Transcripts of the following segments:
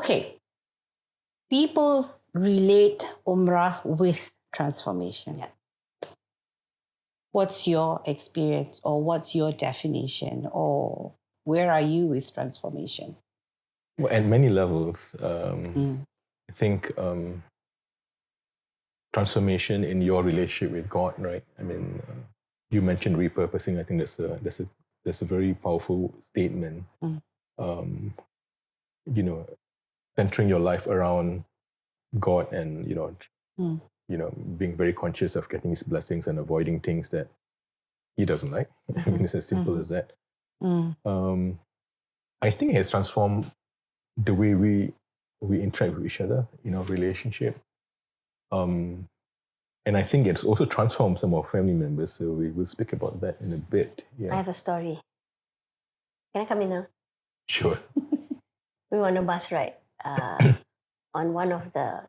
Okay. People relate Umrah with transformation. Yeah. What's your experience, or what's your definition, or where are you with transformation? Well, at many levels, I think transformation in your relationship with God, right? I mean, you mentioned repurposing. I think that's a very powerful statement. You know, centering your life around God, and being very conscious of getting His blessings and avoiding things that He doesn't like. I mean, it's as simple as that. I think it has transformed the way we interact with each other in our relationship. And I think it's also transformed some of our family members. So we will speak about that in a bit. Yeah. I have a story. Can I come in now? Sure. We were on a bus ride on one of the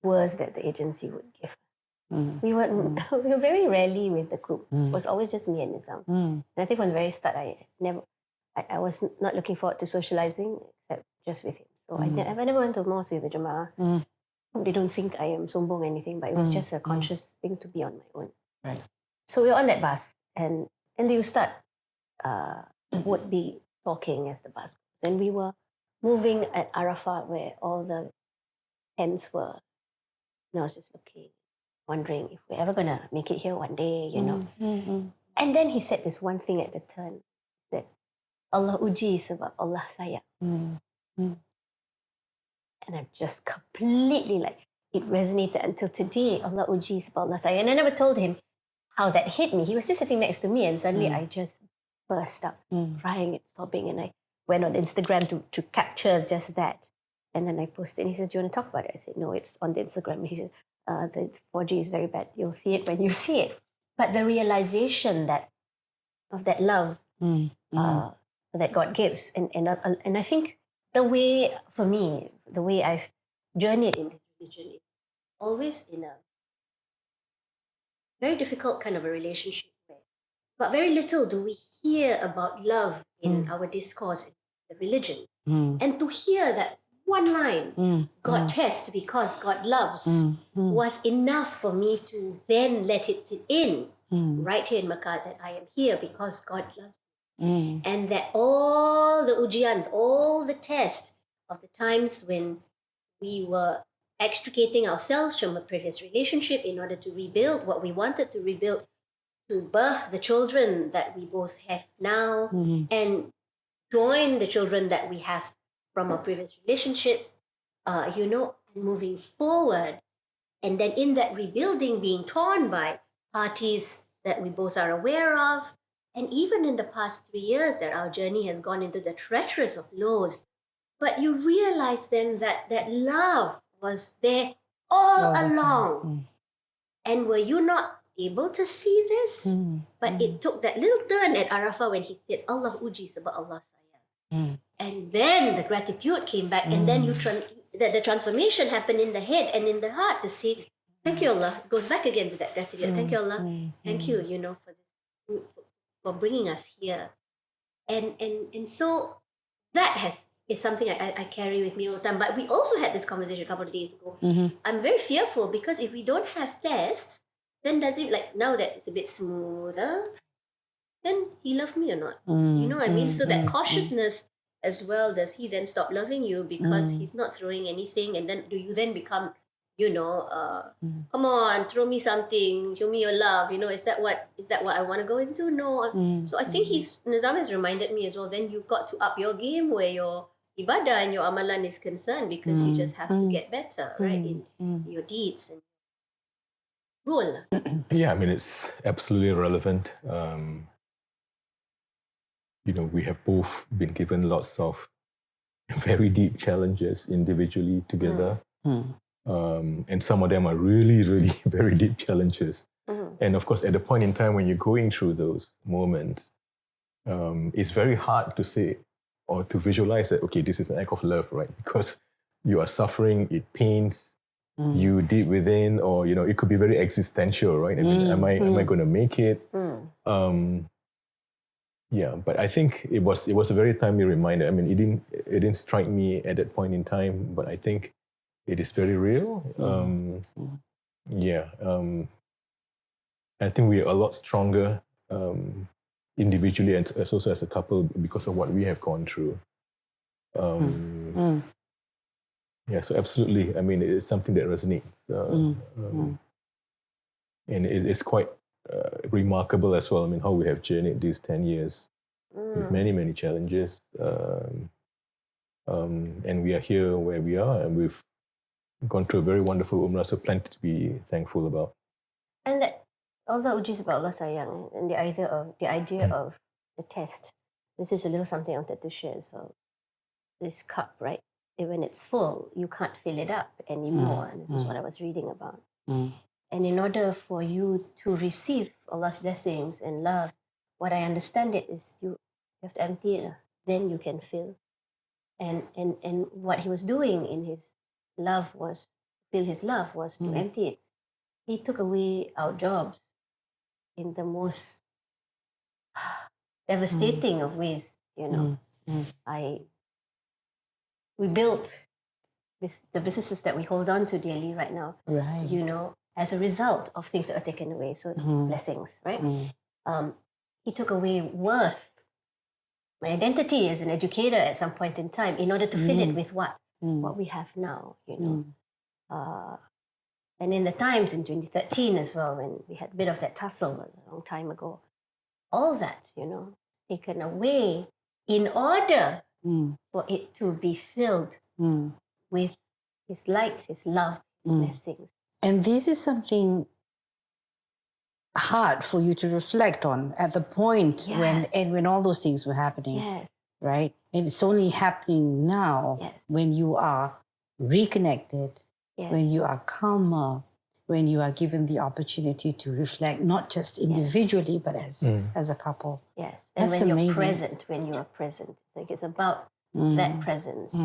tours that the agency would give. We were very rarely with the group. It was always just me and Nizam. And I think from the very start, I was not looking forward to socializing except just with him. So I never went to mosque with the Jama'ah. They don't think I am sombong or anything, but it was just a conscious thing to be on my own. Right. So we were on that bus, and you start would be talking as the bus goes. And we were moving at Arafat where all the tents were. And I was just looking, wondering if we're ever going to make it here one day, you know. And then he said this one thing at the turn. He said, Allah uji sebab Allah sayang. And I'm just completely it resonated until today. Allah uji sebab Allah sayang. And I never told him how that hit me. He was just sitting next to me, and suddenly I just burst up crying and sobbing. And I went on Instagram to capture just that. And then I posted, and he said, do you want to talk about it? I said, no, it's on the Instagram. He said, the 4G is very bad. You'll see it when you see it. But the realization of that love that God gives. And I think the way, for me, the way I've journeyed in this religion is always in a very difficult kind of a relationship. But very little do we hear about love in our discourse in the religion. And to hear that one line, God tests because God loves, was enough for me to then let it sit in right here in Makkah, that I am here because God loves me. And that all the ujians, all the tests of the times when we were extricating ourselves from a previous relationship in order to rebuild what we wanted to rebuild, to birth the children that we both have now, and join the children that we have from our previous relationships, moving forward. And then in that rebuilding, being torn by parties that we both are aware of. And even in the past 3 years that our journey has gone into the treacherous of lows. But you realize then that love was there all along. And were you not able to see this? But it took that little turn at Arafah when he said, Allah uji sebab Allah sayang. And then the gratitude came back, and then the transformation happened in the head and in the heart to say, thank you, Allah. It goes back again to that gratitude. Thank you, Allah. Thank you, for this, for bringing us here. And so that is something I carry with me all the time. But we also had this conversation a couple of days ago. I'm very fearful because if we don't have tests, then does it, now that it's a bit smoother, then he loved me or not? You know what I mean? So that cautiousness as well, does he then stop loving you because he's not throwing anything? And then do you then become, come on, throw me something, show me your love, is that what I want to go into? No. So I think Nizam has reminded me as well, then you've got to up your game where your ibadah and your amalan is concerned, because you just have to get better, right, in your deeds and role. Yeah, I mean, it's absolutely relevant. We have both been given lots of very deep challenges individually together. And some of them are really, really very deep challenges. And of course, at the point in time when you're going through those moments, it's very hard to say or to visualize that, okay, this is an act of love, right? Because you are suffering, it pains you deep within, or, it could be very existential, right? I mean, am I going to make it? yeah, but I think it was a very timely reminder. I mean, it didn't strike me at that point in time, but I think it is very real. Yeah, I think we are a lot stronger individually and also as a couple because of what we have gone through. Yeah, so absolutely. I mean, it is something that resonates, and it's quite remarkable as well. I mean, how we have journeyed these 10 years with many, many challenges, and we are here where we are, and we've gone through a very wonderful Umrah, so plenty to be thankful about. And that all that uji is about Allah sayang, and the idea of the test. This is a little something I wanted to share as well. This cup, right? When it's full, you can't fill it up anymore. And this is what I was reading about. And in order for you to receive Allah's blessings and love, what I understand it is you have to empty it. Then you can fill. And what he was doing in his love was, fill his love was to empty it. He took away our jobs in the most devastating of ways, you know. We built the businesses that we hold on to dearly right now, you know, as a result of things that are taken away. So blessings, right? He took away worth, my identity as an educator at some point in time, in order to fill it with what we have now, you know. And in the times in 2013 as well, when we had a bit of that tussle a long time ago, all that, you know, taken away in order for it to be filled with his light, his love, his blessings. And this is something hard for you to reflect on at the point when all those things were happening. Yes. Right? And it's only happening now when you are reconnected, when you are calmer, when you are given the opportunity to reflect, not just individually, but as a couple. Yes. And that's when amazing. You're present, when you are present. I think it's about that presence.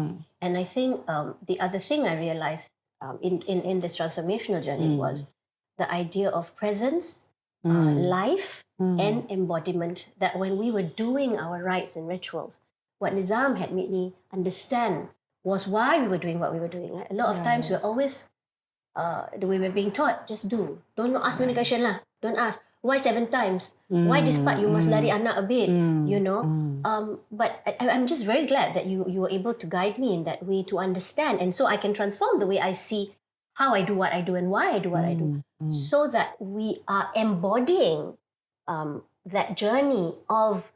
And I think the other thing I realized in this transformational journey was the idea of presence, life, and embodiment, that when we were doing our rites and rituals, what Nizam had made me understand was why we were doing what we were doing. Right? A lot of times we're always, we were being taught, just do. Don't ask me any question lah. Don't ask. Why 7 times? Why this part you must lari anak a bit? You know? But I'm just very glad that you were able to guide me in that way to understand. And so I can transform the way I see how I do what I do and why I do what I do. So that we are embodying that journey of,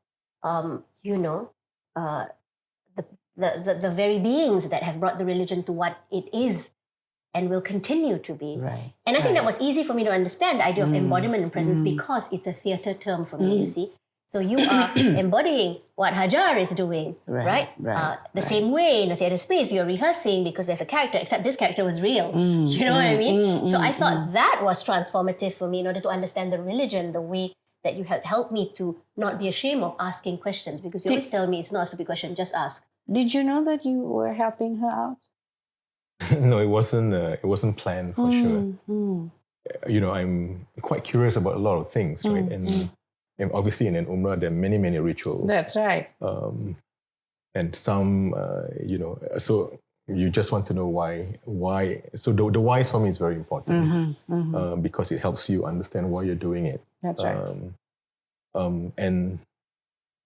you know, the very beings that have brought the religion to what it is and will continue to be. Right. And I think that was easy for me to understand, the idea of embodiment and presence, because it's a theatre term for me, you see. So you are embodying what Hajar is doing, right? The same way in a theatre space, you're rehearsing because there's a character, except this character was real. You know what I mean? So I thought that was transformative for me in order to understand the religion, the way that you had helped me to not be ashamed of asking questions, because you always tell me it's not a stupid question, just ask. Did you know that you were helping her out? No, it wasn't planned for sure. You know, I'm quite curious about a lot of things, right? And obviously in an Umrah, there are many, many rituals. That's right. And some, you know, so you just want to know why. So the whys for me is very important because it helps you understand why you're doing it. That's right. And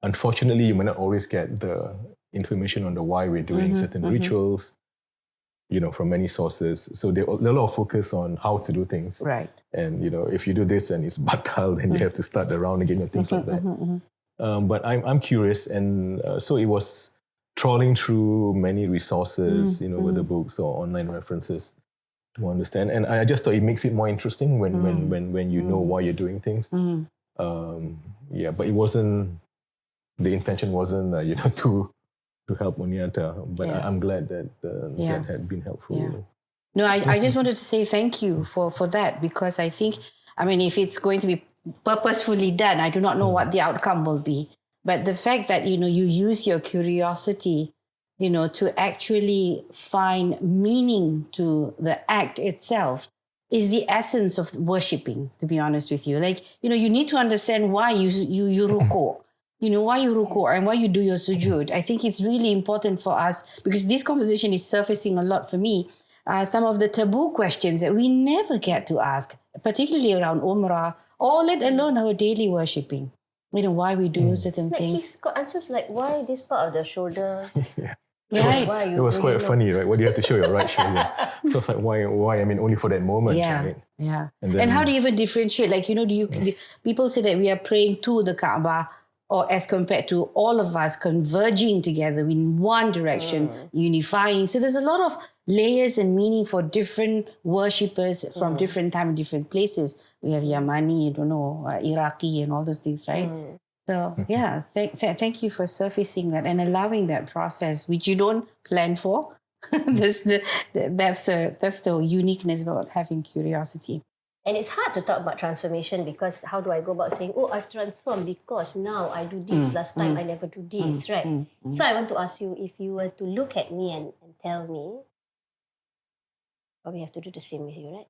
unfortunately, you might not always get the information on the why we're doing certain rituals, you know, from many sources. So there's a lot of focus on how to do things. Right. And, you know, if you do this and it's batal, then you have to start around again and things like that. But I'm curious. And so it was trawling through many resources, you know, whether books or online references to understand. And I just thought it makes it more interesting when you know why you're doing things. Yeah, but it wasn't, the intention wasn't, you know, to help Oniatta, but I'm glad that that had been helpful. Yeah. No, I just wanted to say thank you for that, because I think, I mean, if it's going to be purposefully done, I do not know what the outcome will be. But the fact that, you know, you use your curiosity, you know, to actually find meaning to the act itself is the essence of worshipping, to be honest with you. Like, you know, you need to understand why you ruku. why you ruku and why you do your sujood. I think it's really important for us because this conversation is surfacing a lot for me. Some of the taboo questions that we never get to ask, particularly around Umrah, or let alone our daily worshipping. Why we do certain Like things. he's got answers like why this part of the shoulder. Yeah. Right. Why It you was quite funny, right? What do you have to show your right shoulder? So it's like, why? I mean, only for that moment, right? Yeah. And And then- how do you even differentiate? Like, people say that we are praying to the Kaaba or as compared to all of us converging together in one direction, unifying. So there's a lot of layers and meaning for different worshippers from different time, different places. We have Yamani, Iraqi and all those things, right? So yeah, thank you for surfacing that and allowing that process, which you don't plan for. that's the uniqueness about having curiosity. And it's hard to talk about transformation because how do I go about saying, oh, I've transformed because now I do this. Last time I never do this, right? So I want to ask you, if you were to look at me and tell me, probably have to do the same with you, right?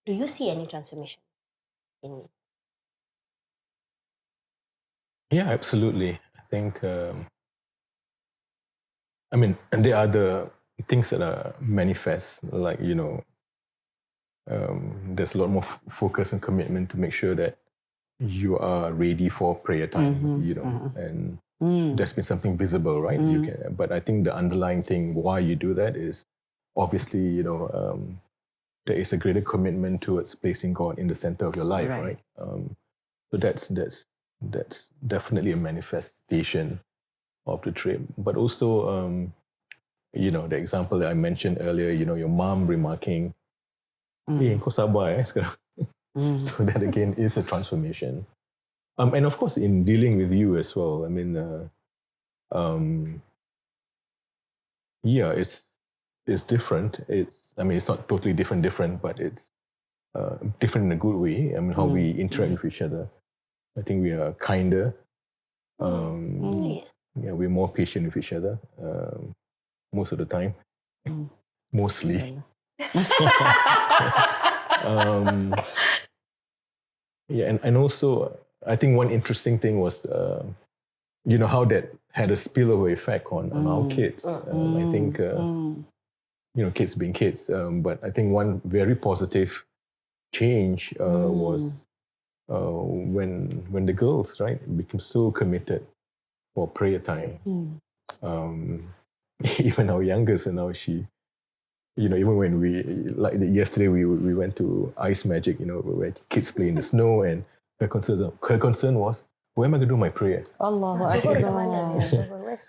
Do you see any transformation in me? Yeah, absolutely. I think, and there are the things that are manifest, like, there's a lot more focus and commitment to make sure that you are ready for prayer time, and there's been something visible, right? But I think the underlying thing why you do that is obviously, there is a greater commitment towards placing God in the center of your life, right? So that's definitely a manifestation of the trip. But also, the example that I mentioned earlier, your mom remarking, kau sabar sekarang. So that again is a transformation. And of course, in dealing with you as well, it's different. It's not totally different, but it's different in a good way. How we interact with each other. I think we are kinder. We're more patient with each other most of the time. Mostly. And also, I think one interesting thing was, how that had a spillover effect on our kids. I think, kids being kids, but I think one very positive change was when the girls, right, became so committed for prayer time. Even our youngest, and now she, even when yesterday we went to Ice Magic, where kids play in the snow, and her concern was, where am I going to do my prayer? Allah So go to Akbar. mana?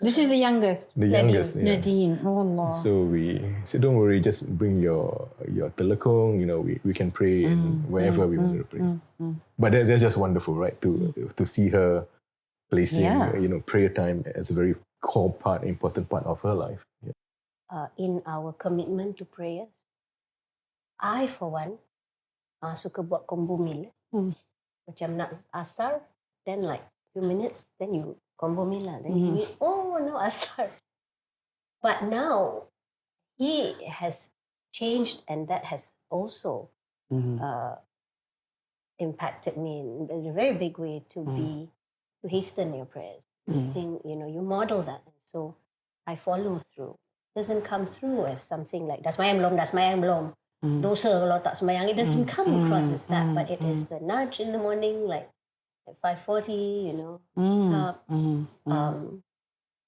This is the youngest. The youngest, yeah. Nadine. Oh Allah. So we said, don't worry, just bring your telekong. We can pray in wherever we want to pray. But that's just wonderful, right? To see her placing prayer time as a very core part, important part of her life. Yeah. In our commitment to prayers, I for one suka buat combo meal. Macam nak asar, then like few minutes, then you combo meal lah. Then you eat, no asar. But now he has changed, and that has also impacted me in a very big way to hasten your prayers. I think you model that, and so I follow through. Doesn't come through as something like dah sembahyang belum. Dosa kalau tak sembahyang. It doesn't come across as that, but it is the nudge in the morning, like at 5:40, up.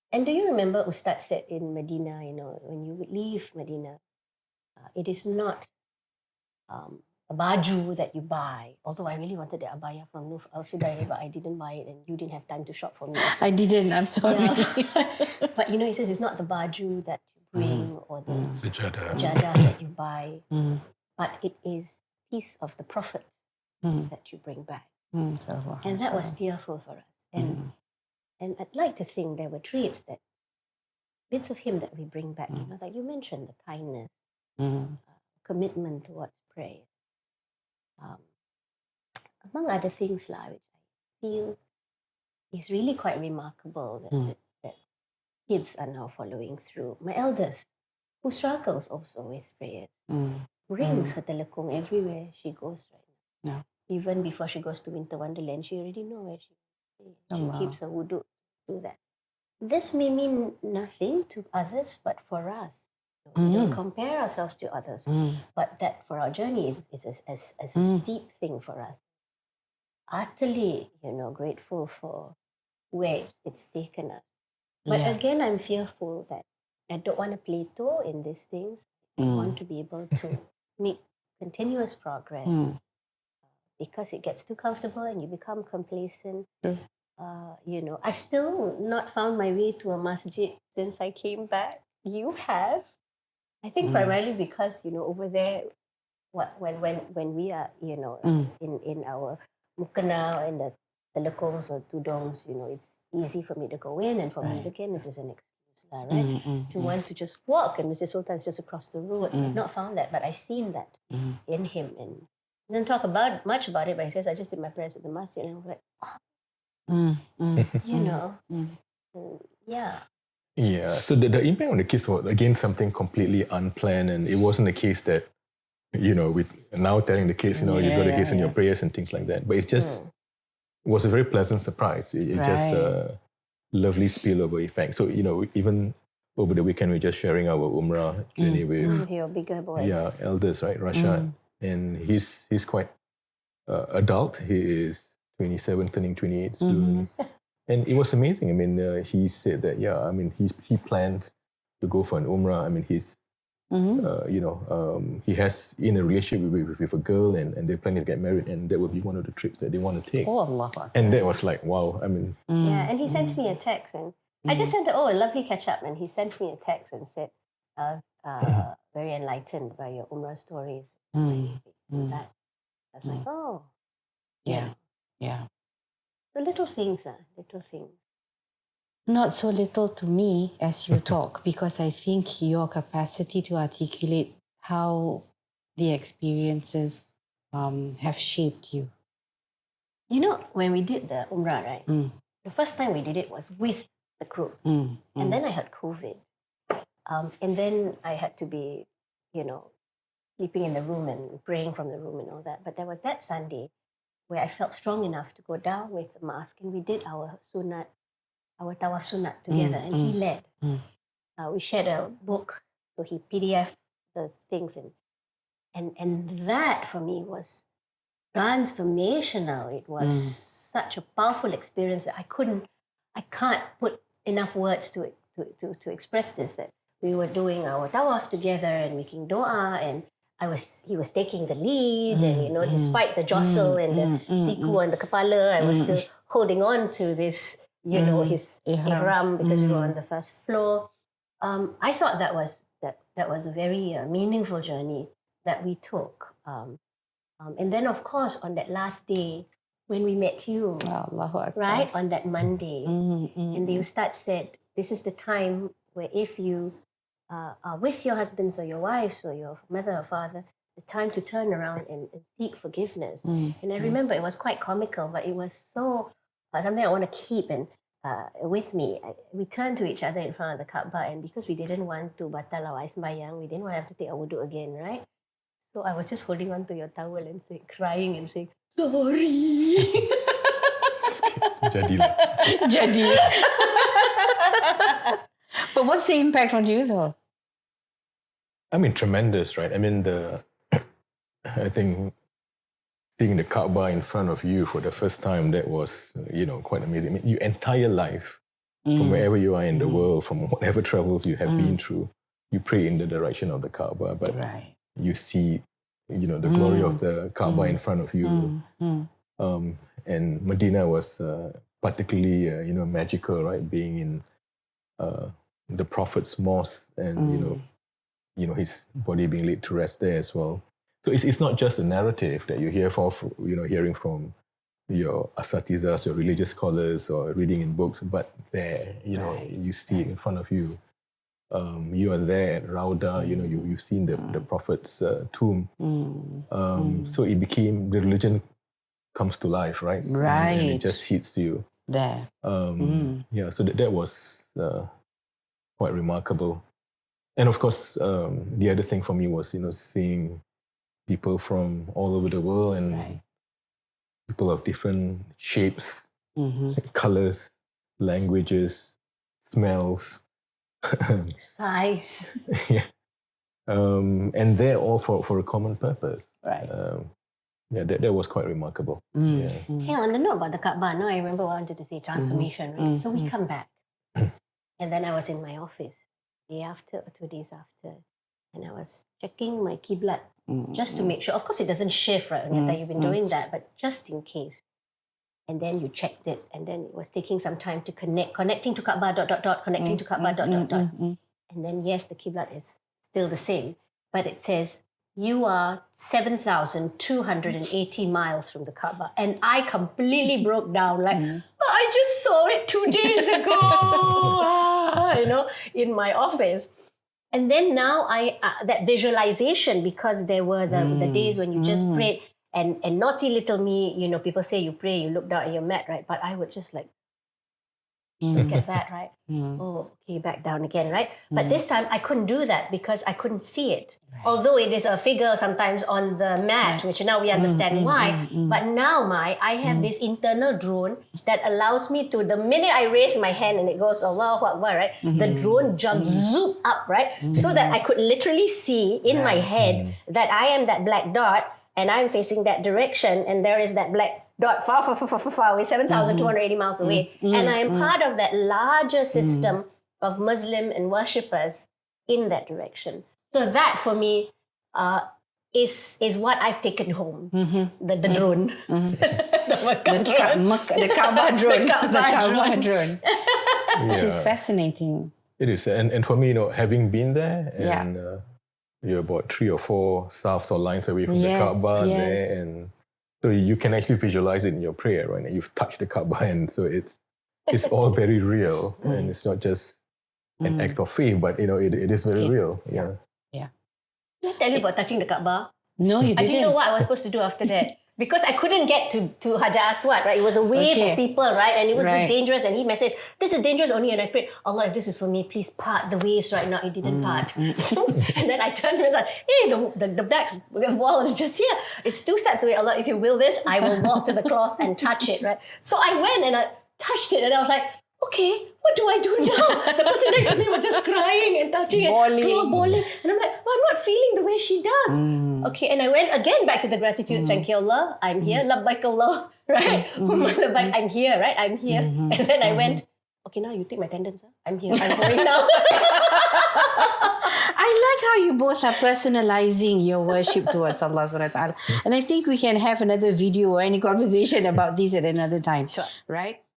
And do you remember Ustaz said in Medina, when you would leave Medina, it is not a baju that you buy. Although I really wanted the abaya from Nuf Al Sudairi, but I didn't buy it, and you didn't have time to shop for me. I didn't. I'm sorry. Yeah. But he says it's not the baju that you bring or the Sajadah. that you buy, but it is a piece of the Prophet that you bring back. And that was tearful for us. And I'd like to think there were traits bits of him that we bring back, like you mentioned, the kindness, commitment towards prayer. Among other things, which I feel is really quite remarkable that kids are now following through. My eldest, who struggles also with prayers, brings her telekong everywhere she goes right now. even before she goes to Winter Wonderland, she already knows where she keeps her wudu to do that. This may mean nothing to others, but for us, we don't compare ourselves to others. But that for our journey is a steep thing for us. Utterly, grateful for where it's taken us. But again, I'm fearful that I don't want to plateau in these things. I want to be able to make continuous progress because it gets too comfortable and you become complacent. I've still not found my way to a masjid since I came back. You have. I think primarily because, over there, when we are, in our mukana and the telekos or tudongs, it's easy for me to go in, and for me, again, this is an excuse, right? To want to just walk, and Mr. Sultan is just across the road. So I've not found that, but I've seen that in him, and he doesn't talk much about it, but he says, I just did my prayers at the masjid, and I was like, yeah. Yeah. So the impact on the kids was again something completely unplanned, and it wasn't a case that with now telling the kids, you got to hasten your prayers and things like that. But it's just was a very pleasant surprise. It just a lovely spillover effect. So even over the weekend, we're just sharing our Umrah journey with your bigger boys. Yeah, elders, right? Rashad, and he's quite adult. He is 27, turning 28 soon. And it was amazing. I mean, he said that, he plans to go for an Umrah. I mean, he's, he has in a relationship with a girl, and they're planning to get married, and that would be one of the trips that they want to take. Oh, Allah. And that was like, wow. I mean, yeah. And he sent me a text, and I just sent a lovely catch up, and he sent me a text and said, I was very enlightened by your Umrah stories. That I was like, oh, Yeah. the little things. Not so little to me as you talk, because I think your capacity to articulate how the experiences have shaped you. When we did the Umrah, right? The first time we did it was with the group. And then I had COVID. And then I had to be, sleeping in the room and praying from the room and all that. But there was that Sunday where I felt strong enough to go down with the mask, and we did our sunat, our tawaf sunat together, and he led. We shared a book, so he PDF the things, and that for me was transformational. It was such a powerful experience that I can't put enough words to it to express this, that we were doing our tawaf together and making dua, and he was taking the lead, and despite the jostle and the siku and the kepala, I was still holding on to this, his ihram, because we were on the first floor. I thought that was a very meaningful journey that we took. And then, of course, on that last day, when we met you, right, on that Monday, and the Ustad said, this is the time where if you are with your husbands or your wives or your mother or father, the time to turn around and seek forgiveness. And I remember it was quite comical, but it was so something I want to keep with me. We turned to each other in front of the Kaabah, and because we didn't want to batal our sembahyang, we didn't want to have to take our wudu again, right? So I was just holding on to your towel and crying and saying, sorry. Jadi. But what's the impact on you, though? I mean, tremendous, right? I mean, I think seeing the Kaaba in front of you for the first time, that was, quite amazing. I mean, your entire life, from wherever you are in the world, from whatever travels you have been through, you pray in the direction of the Kaaba, but you see, the glory of the Kaaba in front of you. And Medina was particularly, magical, right? Being in the Prophet's mosque, and his body being laid to rest there as well. So it's not just a narrative that you hear hearing from your asatizas, your religious scholars, or reading in books, but there, you see it in front of you. You are there at Rauda, you've seen the Prophet's tomb. So it became, the religion comes to life, right? Right. And it just hits you. There. Yeah, so that was quite remarkable. And of course, the other thing for me was, seeing people from all over the world, and people of different shapes, colors, languages, smells. Size. Yeah. And they're all for a common purpose. Right. That was quite remarkable. Yeah. Hey, on the note about the Kaaba, no, I remember what I wanted to say, transformation, right? So we come back. And then I was in my office day after or 2 days after. And I was checking my Qiblat just to make sure. Of course, it doesn't shift, right, Oniatta? You've been doing that, but just in case. And then you checked it, and then it was taking some time to connecting to Kaaba, ... connecting to Kaaba, ... And then, yes, the Qiblat is still the same, but it says, you are 7,280 miles from the Kaaba. And I completely broke down, like, but I just saw it 2 days ago, in my office. And then now that visualization, because there were the days when you just prayed, and naughty little me, people say you pray, you look down at your mat, right? But I would just like, look at that, right? Oh, okay, back down again, right? But this time I couldn't do that because I couldn't see it. Right. Although it is a figure sometimes on the mat, which now we understand why. But now, I have this internal drone that allows me to, the minute I raise my hand and it goes, Allahu Akbar, right? The drone jumps, zoop up, right? So that I could literally see in my head that I am that black dot and I'm facing that direction and there is that black dot far away, 7,280 miles away. And I am part of that larger system of Muslim and worshippers in that direction. So that for me is what I've taken home. The drone. The Kaaba drone. The Kaaba drone. Which is fascinating. It is. And for me, having been there and you're about 3 or 4 staffs or lines away from the Kaaba there, and so you can actually visualize it in your prayer, right? And you've touched the Kaaba, and so it's all very real, and it's not just an act of faith, but it is very real. Yeah. Did I tell you about touching the Kaaba? No, you didn't. I didn't know what I was supposed to do after that. Because I couldn't get to Hajar Aswad, right? It was a wave of people, right? And it was this dangerous. And he messaged, this is dangerous only. And I prayed, Allah, if this is for me, please part the waves right now. It didn't part. So, and then I turned to him and said, hey, the black wall is just here. It's 2 steps away. Allah, if you will this, I will walk to the cloth and touch it, right? So I went and I touched it and I was like, okay, what do I do now? The person next to me was just crying and touching it, bawling. And I'm like, well, I'm not feeling the way she does. Okay, and I went again back to the gratitude. Thank you, Allah, I'm here. Labbaik Allah, right? Labbaik, I'm here, right? I'm here. And then I went, okay, now you take my attendance. Huh? I'm here. I'm going now. I like how you both are personalizing your worship towards Allah subhanahu wa ta'ala. And I think we can have another video or any conversation about this at another time. Sure. Right?